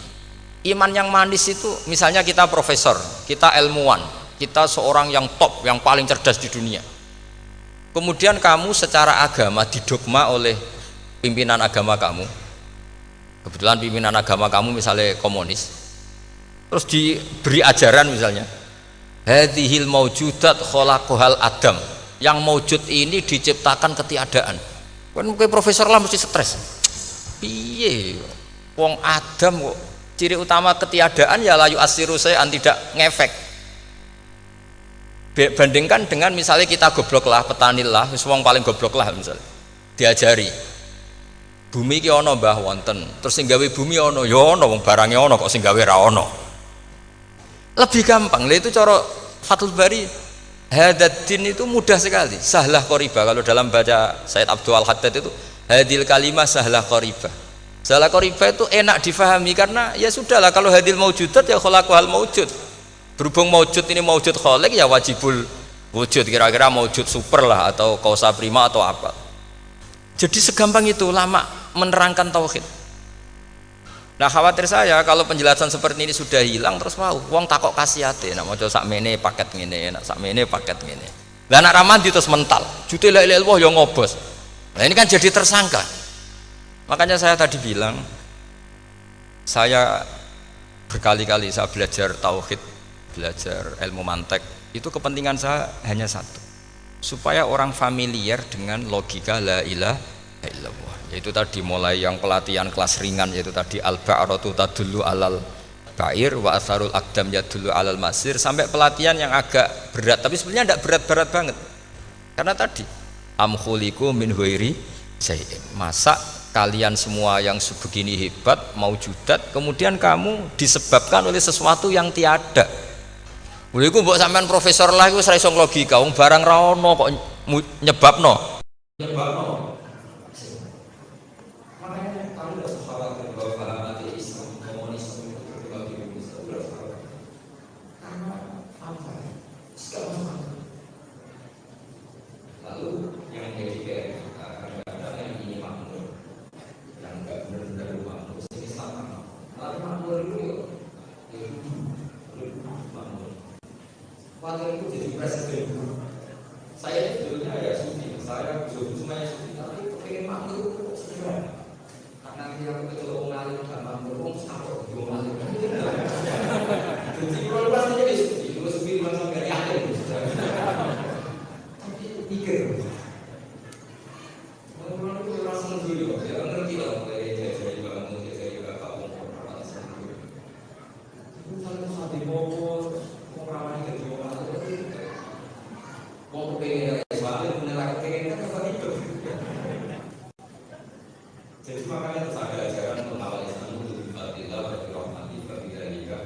Iman yang manis itu misalnya kita profesor, kita ilmuwan, kita seorang yang top, yang paling cerdas di dunia. Kemudian kamu secara agama didogma oleh pimpinan agama kamu. Kebetulan pimpinan agama kamu misalnya komunis, terus diberi ajaran misalnya hadhil maujudat khalaqahal adam, yang maujud ini diciptakan ketiadaan. Kan kayak profesor lah mesti stres. Piye wong Adam kok ciri utama ketiadaan ya layu asiru saya tidak ngefek. Bandingkan dengan misalnya kita goblok lah, petani lah, wong paling goblok lah misalnya diajari bumi ki ana mbah wonten, terus sing gawe bumi ana ya ana wong barange ana kok sing gawe ra ana. Lebih gampang. Lah itu cara Fathul Bari hadaddin itu mudah sekali, sahlah qoriba. Kalau dalam baca Said Abdul Haddad itu hadil kalimah sahlah qoriba. Sahlah qoriba itu enak difahami karena ya sudahlah, kalau hadil maujudat ya khalaqahal maujud. Berhubung maujud ini maujud khaliq ya wajibul wujud, kira-kira maujud super lah atau kausa prima atau apa. Jadi segampang itu ulama menerangkan tauhid. Nah khawatir saya kalau penjelasan seperti ini sudah hilang terus mau wong takok kasihate, nak maca sakmene paket ngene, nak sakmene paket ngene. Lah nak ramandi terus mental, jute la ilaha illallah ya ngobos. Nah ini kan jadi tersangka. Makanya saya tadi bilang, saya berkali-kali saya belajar tauhid, belajar ilmu mantek, itu kepentingan saya hanya satu, supaya orang familiar dengan logika la ilaha illallah. Yaitu tadi mulai yang pelatihan kelas ringan, yaitu tadi al-ba'ratu tadullu alal ba'ir wa atharul aqdam yadullu alal masir, sampai pelatihan yang agak berat tapi sebenarnya tidak berat-berat banget. Karena tadi am khuliqu min ghairi syai'in, masa kalian semua yang sebegini hebat maujudat kemudian kamu disebabkan oleh sesuatu yang tiada. Lha iku mbok sampean profesor lah iku wis ra iso logika, wong barang ra ono kok nyebabno. Lalu yang jadi kadang-kadang yang ini makmur waktu itu jadi presiden. Saya itu dulunya ya sufi, saya semuanya sufi, tapi pengen makmur sederhana. Karena dia betul orang alim gampang berhubung sama orang alim. Jadi kalau pas aja sufi, kalau sufi langsung gak yakin. Tapi pikir, orang itu langsung dulu, ya ngerti lah, jadi bangun, jadi kamu orang sendiri. Itu satu satu bobot, orang ini jadi orang alim. Mau pengen Islam, menolak pengen kan apa itu? Jadi makanya terus ada ajaran mengawal Islam itu kita bagi rahmati, bagi dalika,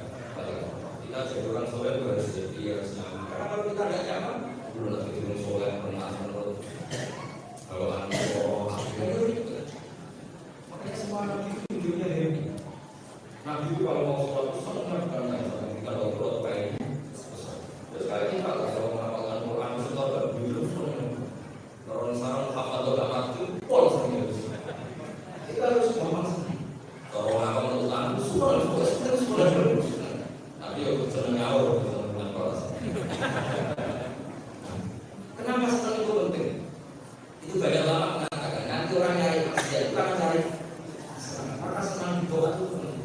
kita jadi orang soleh itu harus jadi harus nyaman. Karena kalau kita tidak nyaman, belum lagi turun soleh pernah menurut kalau anak makanya semua nabi itu hidupnya happy. Nabi itu kalau mau sholat itu senang karena kita mau sholat baik. Terus kali ini kalau mengamalkan Quran itu kalau dulu orang sekarang hafal doa mati, pol saja. Kita harus ngomong. Kalau mengamalkan Quran itu semua terus. Tapi aku senang ngawur dengan kelas. Kenapa senang itu penting? Itu banyak lama mengatakan nanti orang nyari maksiat itu akan cari. Maka senang di doa itu penting.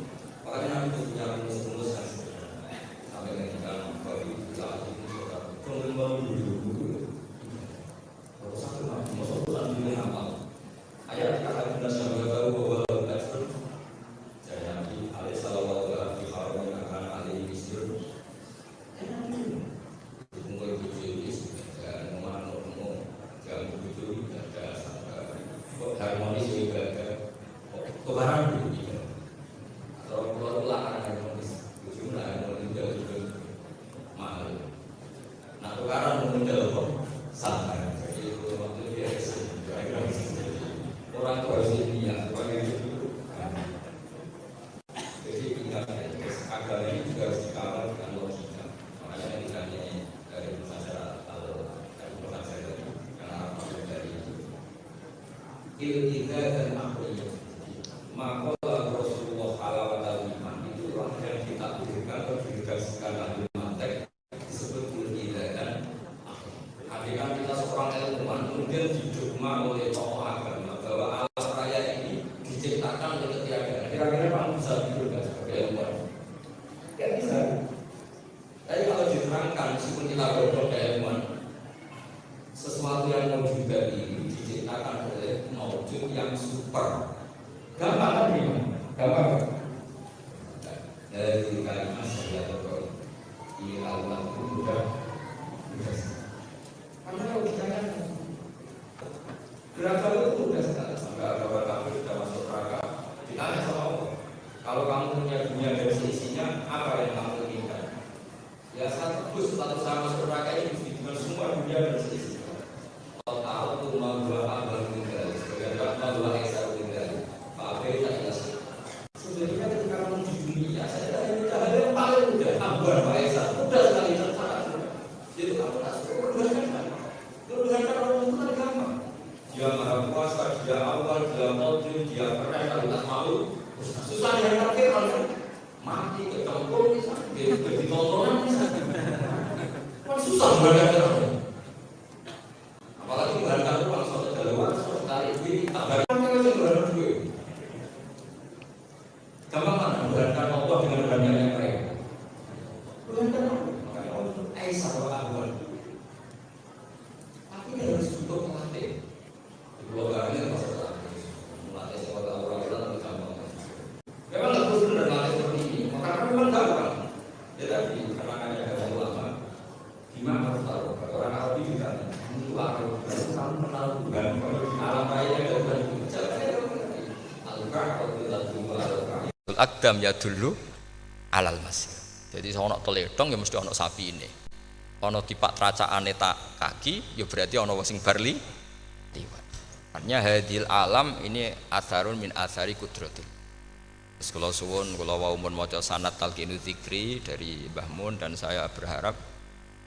Makanya Nabi itu punya rumus-rumus yang sampai mengingatkan bahwa kemudian baru dulu kalau satu masuk Quran dulu amal ayat kata benda syabda baru bahwa Rasul jadi Nabi alaihi sallallahu alaihi wasallam akan alaihi misir mungkin tujuh dan ngomong jangan tujuh ada harmonis juga ada kebaran dulu atau keluar harmonis tujuh harmonis juga mahal. Nah, sekarang muncul kok santai. Jadi waktu dia orang tua sini yang sebagai itu. Jadi tinggal agama ini juga harus dikawal dengan logika. Makanya ditanya dari masyarakat dari masyarakat karena apa dari iltiga dan akhirnya. Maka Rasulullah Sallallahu Alaihi Wasallam itu orang yang ditakdirkan atau dikasihkan ahli mantek. Ketika kita seorang ilmuwan kemudian didogma oleh tokoh agama bahwa alam raya ini diciptakan oleh ketiadaan. Kira-kira kamu bisa hidup sebagai ilmuwan? Ya bisa. Tapi kalau diterangkan meskipun kita bodoh kayak ilmuwan, sesuatu yang maujud ini diciptakan oleh maujud yang super. Gampang kan ini? Gampang. Dari kalimat saya atau ini alam itu sudah. Karena logikanya berapa itu sudah sekali sampai agama kamu sudah masuk neraka. Ditanya sama Allah, kalau kamu punya dunia dan seisinya, apa yang kamu inginkan? Ya satu status sama masuk neraka ini dengan semua dunia dan seisinya. Kalau tahu itu membawa abal tinggal, sebagai membawa eksal tinggal, apa itu tidak jelas. Sebenarnya ketika kamu di dunia, saya tanya hal yang paling mudah, abal eksal, mudah sekali tercatat. Jadi kamu tak suruh berdoa. Tuhan orang itu kan gampang. Dia maha kuasa, dia awal, dia qadir, dia keren, dia malu. Susah yang terakhir kalau mati ketempur misalnya, di tontonan misalnya. Kan susah berada. Apalagi berada itu kalau suatu jalan, suatu tarik duit, tak balik. Kan kita berada duit. Gampang mana berada Allah dengan berada yang baik. Berada Allah. Makanya Allah itu Aisyah awal. Ini harus untuk melatih. Keluarganya masalah melatih sekolah orang kita lebih gampang. Memang nggak perlu melatih seperti ini. Maka memang gampang. Ya tapi karena ada ulama, gimana harus tahu? Orang Arabi juga itu kamu kenal Tuhan. Alam raya itu bukan bicara. Alukah atau tidak dua alukah? Al-Aqdam ya dulu alal masih. Jadi sono teledong ya mesti ono sapi ini. Ono tipak tracakane tak kaki, ya berarti ono sing barli liwat. Artinya hadil alam ini atharun min athari kudratil. Terus kalau suwun, kalau wau mun maca sanad talqinu dzikri dari Mbah Mun dan saya berharap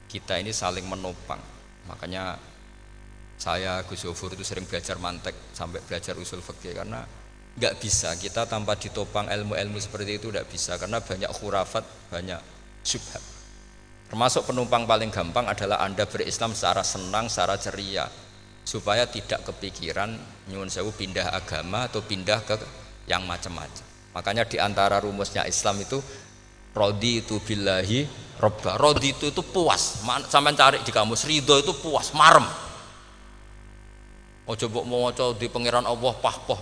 kita ini saling menopang. Makanya saya Gus Zofur itu sering belajar mantek sampai belajar usul fikih karena nggak bisa kita tanpa ditopang ilmu-ilmu seperti itu, tidak bisa karena banyak khurafat, banyak syubhat. Termasuk penumpang paling gampang adalah Anda berislam secara senang, secara ceria, supaya tidak kepikiran nyuwun sewu pindah agama atau pindah ke yang macam-macam. Makanya di antara rumusnya Islam itu raditu billahi robba. Raditu itu puas. Sampai cari di kamus, ridho itu puas, marem. Ojo mbok maca di pangeran Allah pah-pah.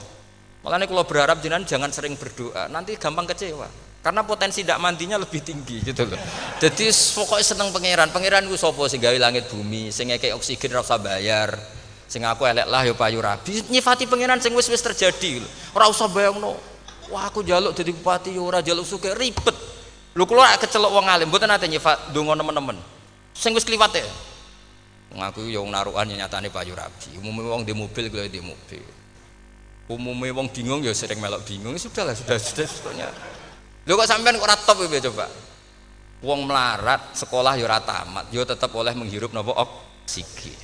Makanya kalau berharap jenengan jangan sering berdoa, nanti gampang kecewa. Karena potensi tidak mandinya lebih tinggi gitu loh. Jadi pokoknya seneng pangeran. Pangeran ku sapa sing gawe langit bumi, sing ngekek oksigen ora usah bayar. Sing aku elek lah ya payu rabi. Nyifati pangeran sing wis terjadi lho. Ora usah bayangno. Wah aku njaluk dadi bupati ya ora njaluk sugih ribet. Lho kula kecelok wong alim mboten nate nyifat donga nemen-nemen. Sing wis kliwat e. Ngaku ya wong narukan nyatane payu rabi. Umume wong di mobil kaya di mobil. Umume wong bingung ya sering melok bingung. Sudahlah, sudah sebetulnya. Lho kok sampean kok ora top piye coba? Wong melarat sekolah ya ora tamat, ya tetep oleh menghirup napa oksigen.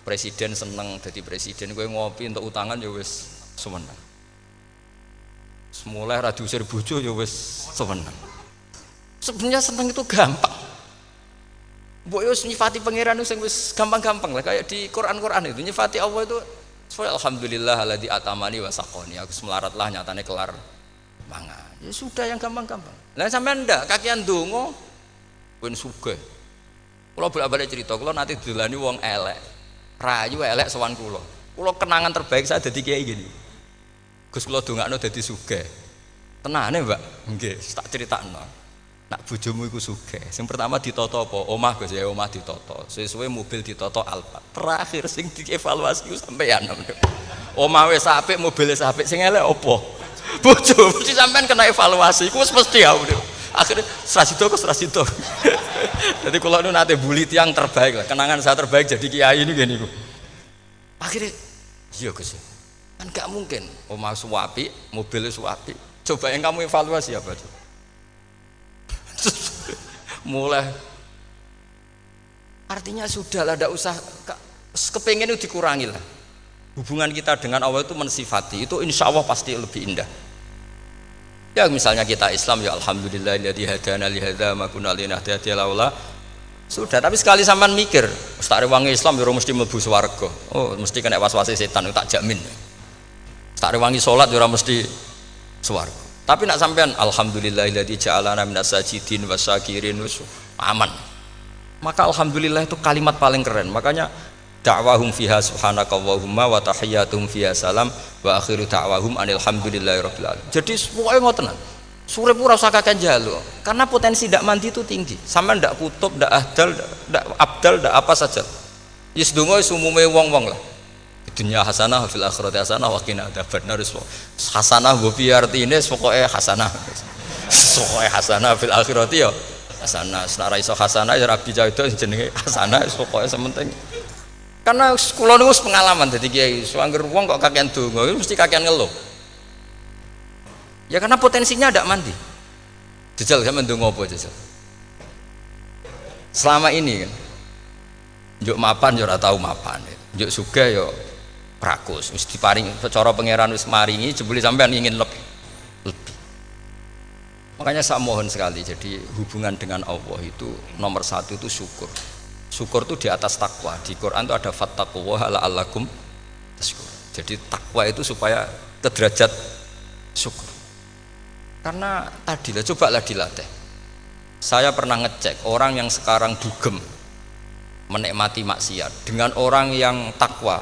Presiden seneng dadi presiden, kowe ngopi untuk utangan ya wis semeneng. Semula ra diusir bojo ya wis semeneng. Sebenarnya seneng itu gampang. Mbok yo nyifati pangeran sing wis gampang-gampang lah, kayak di Quran itu nyifati Allah itu alhamdulillah alladzi atamani wa saqoni. Aku melarat lah nyatane kelar mangan. Ya sudah yang gampang-gampang. Lah sampean ndak kakian donga ben sugih. Kula bolak-balik cerita, kula nanti dilani wong elek. Rayu elek sowan kula. Kula kenangan terbaik saya dadi kiai gini. Gus kula dongakno dadi sugih. Tenane, Mbak? Nggih, tak critakno. Nak bojomu iku sugih. Sing pertama ditata apa? Omah Gus ya, omah ditata. Suwe-suwe mobil ditata Alphard. Terakhir sing dievaluasi ku sampeyan. Omah wis apik, mobil wis apik, sing elek apa? Bojo mesti sampean kena evaluasi. Iku wis mesti ya. Akhirnya Srasito. Jadi kalau nu nate bully tiang terbaik lah. Kenangan saya terbaik jadi kiai ini gini. Akhirnya, iya Gus. Kan gak mungkin. Omah suwapi, mobil suwapi. Coba yang kamu evaluasi apa coba? Mulai. Artinya sudah lah, tidak usah. Kepengen itu dikurangi lah. Hubungan kita dengan Allah itu mensifati. Itu insya Allah pasti lebih indah. Ya misalnya kita Islam ya alhamdulillahilladzi hadana li hadza ma kunna linahtadiya laula. Sudah, tapi sekali sampean mikir, ustaz rewangi Islam ya mesti mlebu swarga. Oh, mesti kena was-wase setan tak jamin. Ustaz rewangi salat ya mesti swarga. Tapi nak sampean alhamdulillahilladzi ja'alana minas sajidin wasyakirin aman. Maka alhamdulillah itu kalimat paling keren. Makanya da'wahum fiha subhanakallahumma wa tahiyyatuhum fiha salam wa akhiru da'wahum alhamdulillahirabbil alamin. Jadi pokoke ngoten. Sore pura usah kakek njaluk karena potensi ndak mandi itu tinggi. Sampean ndak kutub, ndak ahdal, ndak abdal, ndak apa saja. Yes donga wis umume wong-wong lah. Dunya hasanah fil akhirati hasanah wa qina adzabannar. Hasanah mbok piye artine pokoke hasanah. Pokoke hasanah fil akhirati ya hasanah. Nek ra iso hasanah ya rabi cawito jenenge hasanah pokoke sementing. Karena kula niku pengalaman dadi kiai, suangger wong kok kakean donga mesti kakean ngeluh. Ya karena potensinya ndak mandi. Jajal sampean ndonga apa jajal? Selama ini kan njuk mapan yo ora tau mapan. Njuk sugih yo rakus, wis diparing cara pangeran wis maringi jebule sampean ingin lebih. Makanya saya mohon sekali, jadi hubungan dengan Allah itu nomor satu itu syukur. Syukur itu di atas takwa. Di Quran itu ada fattaqullaha la'allakum tashkurun. Jadi takwa itu supaya ke derajat syukur. Karena tadi lah, cobalah dilatih. Saya pernah ngecek orang yang sekarang dugem menikmati maksiat dengan orang yang takwa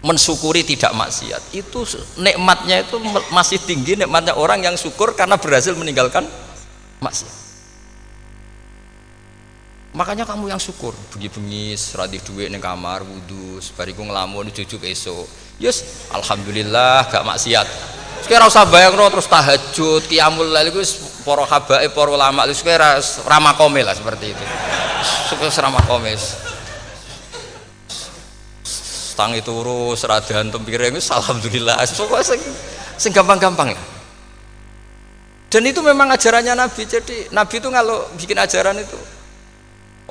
mensyukuri tidak maksiat, itu nikmatnya itu masih tinggi nikmatnya orang yang syukur karena berhasil meninggalkan maksiat. Makanya kamu yang syukur, bengi-bengi radhi duit ning kamar wudu, bariku ngelamun jujuk esuk. Yes, alhamdulillah gak maksiat. Sekarang usah bayangno terus tahajud, qiyamul lail iku para habaib, para ulama itu sekarang ramakome lah seperti itu. Sukses ramakome. Tangi turu seradan tempiring wis alhamdulillah. Pokoke sing gampang-gampang lah. Dan itu memang ajarannya Nabi. Jadi Nabi itu kalau bikin ajaran itu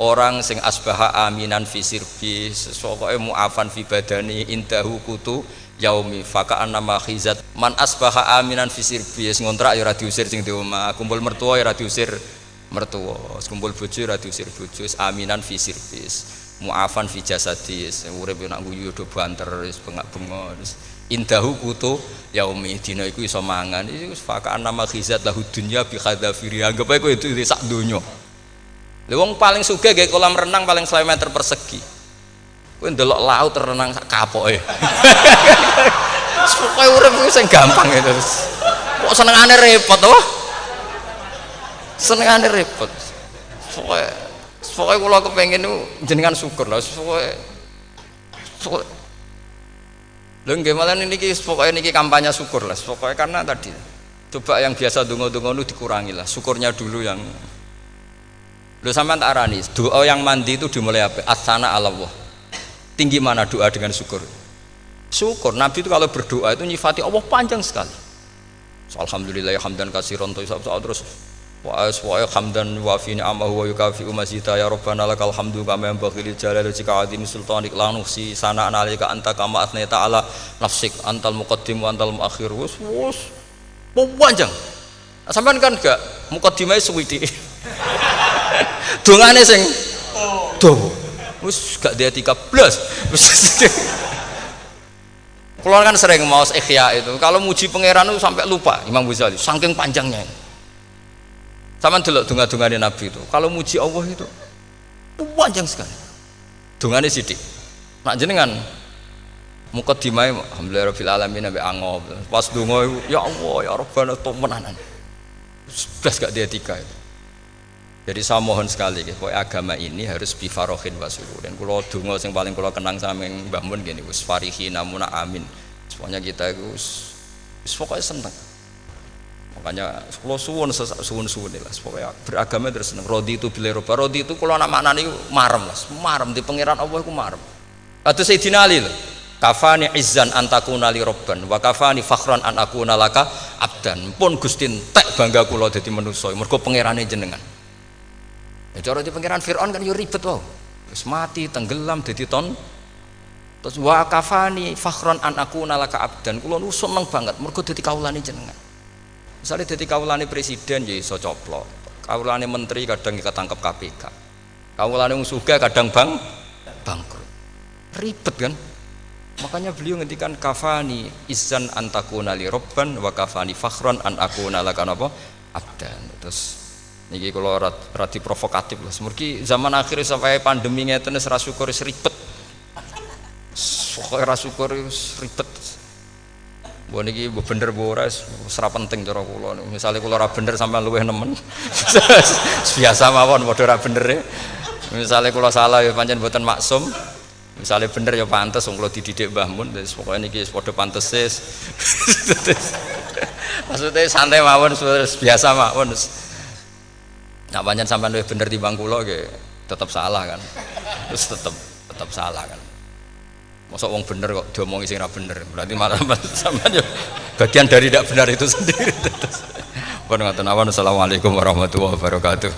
orang sing asbaha aminan fi sirbi, pokoke mu'afan fi badani indahu kutu yaumi faka'an nama khizat. Man asbaha aminan fi sirbi, ngontrak ya ora diusir sing di omah, kumpul mertua ya ora diusir mertua, kumpul bojo ra diusir bojo, aminan fi sirbis, mu'afan fi jasadis, urip nak guyu do banter wis bengak-bengok. Indahu kutu yaumi dina iku iso mangan. Iku fakaan nama khizat lahu dunya bi khadzafiri. Anggap ae kowe itu sak donya. Lha wong paling sugih gawe kolam renang paling 100 meter persegi. Kowe ndelok laut renang sak kapoke. Pokoke urip ku sing gampang itu. Kok senengane repot to? Senengane repot. Pokoke kula kepengin niku jenengan syukur lho. Pokoke lho nggih malah niki pokoke niki kampanye syukur lah. Pokoke karena tadi coba yang biasa donga-donga nu dikurangi lah. Syukurnya dulu yang lho sampean tak arani, doa yang mandi itu dimulai apa? As-sana 'ala Allah. Tinggi mana doa dengan syukur? Syukur. Nabi itu kalau berdoa itu nyifati Allah panjang sekali. Alhamdulillah hamdan katsiran terus wa hamdan wa fi ni'amahu wa yukafi mazida ya rabbana lakal hamdu kama yanbaghi li jalali wajhika azim sultanik la nuhsi sana'an 'alaika anta kama athnayta 'ala nafsik antal muqaddim wa antal muakhir. Wus panjang. Sampean kan gak muqaddimah suwiti. Dongane sing dawa. Wis gak dia 13. Kulo kan sering maos Ikhya itu. Kalau muji pangeran itu sampai lupa Imam Ghazali saking panjangnya. Sama delok donga-dongane Nabi itu. Kalau muji Allah itu panjang sekali. Dongane sithik. Nak jenengan muqaddimah alhamdulillahirabbil alamin sampai angob. Pas donga ya Allah ya Rabbana temenanan. Sudah gak dia 3 itu. Jadi saya mohon sekali, agama ini harus bifarohin wasukur. Dan kalau donga yang paling kalau kenang sama yang Mbah Mun gini, us farihina muna amin. Semuanya kita itu pokoknya seneng. Makanya kalau suwun lah, pokoknya beragama terus seneng. Rodi itu bila roba, rodi itu kalau anak maknanya marem lah, marem di pangeran Allah itu marem. Atau Sayyidina Ali lah, kafani izzan antakuna li robban, wa kafani fakhran an akuna laka abdan. Pun Gustin tek bangga kula dadi manusa, mergo pangerane jenengan. Ya cara di pangeran Fir'aun kan yo ribet wae. Wis mati, tenggelam dadi ton. Terus wa kafani fakhran an akuna laka abdan. Kula nu seneng banget mergo dadi kawulane jenengan. Misale dadi kawulane presiden ya iso coplok. Kawulane menteri kadang ketangkep KPK. Kawulane wong sugih kadang bangkrut. Ribet kan? Makanya beliau ngendikan kafani izzan antakuna li robban wa kafani fakhran an akuna laka napa abdan. Terus niki kalau rati provokatif lah. Semergi zaman akhir sampai pandemi ngeten wis ra syukur wis ribet. Pokoke ra syukur wis ribet. Mbok niki bener mbok ora ora penting cara kula. Misale kula ora bener sampean luwih nemen. Biasa mawon padha ora bener. Misale kula salah ya pancen mboten maksum. Misale bener ya pantes wong kula dididik Mbah Mun. Wis pokoke niki wis padha pantese. Maksudnya santai mawon biasa mawon. Nah pancen sampean luwih bener timbang kula nggih tetep salah kan. Terus tetep salah kan. Mosok wong bener kok diomongi sing ora bener. Berarti malah sampean yo bagian dari tidak benar itu sendiri. Pun ngoten awan. Assalamualaikum warahmatullahi wabarakatuh.